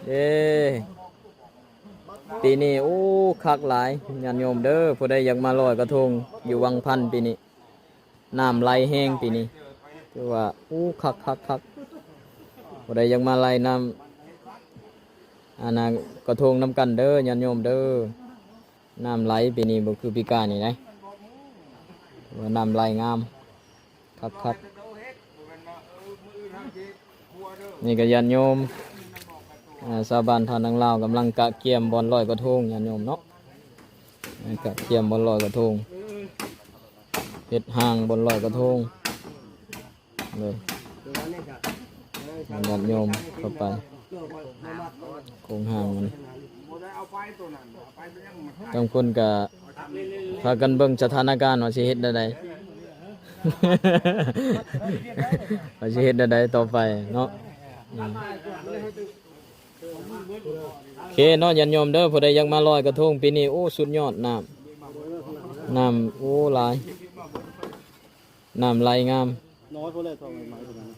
เด้ปีนี้โอ้คักหลายญาติโยมเด้อผู้ใดอยากมาลอยกระทงอยู่วังพันปีนี้น้ำไหลแห้งปีนี้คือว่าอู้คักผู้ใดอยากมาไล่น้ำกระทงน้ำกันเด้อญาติโยมเด้อน้ำไหลปีนี้บ่คือปีกายนี่นะว่าน้ำไหลงามคักนี่ก็ญาติโยมชาวบ้านทานนังลาวกำลังกะเกียมบอลลอยกระทงญาติโยมเนาะกะเกียมบอลลอยกระทงเฮ็ดห่างบอลลอยกระทงเลยญาติโยมเข้าไปโคงห่างมันบางคนก็พากันเบิ่งสถานการณ์ว่าสิเฮ็ดได้ใด ว่าสิเฮ็ดได้ใดต่อไปเนาะโอเคเนาะญาติโยมเด้อผู้ใดอยากมาลอยกระทงปีนี้โอ้สุดยอดน้ำโอ้หลายน้ำไหลงามน้อยพอเลยทองไม้พวกนั้น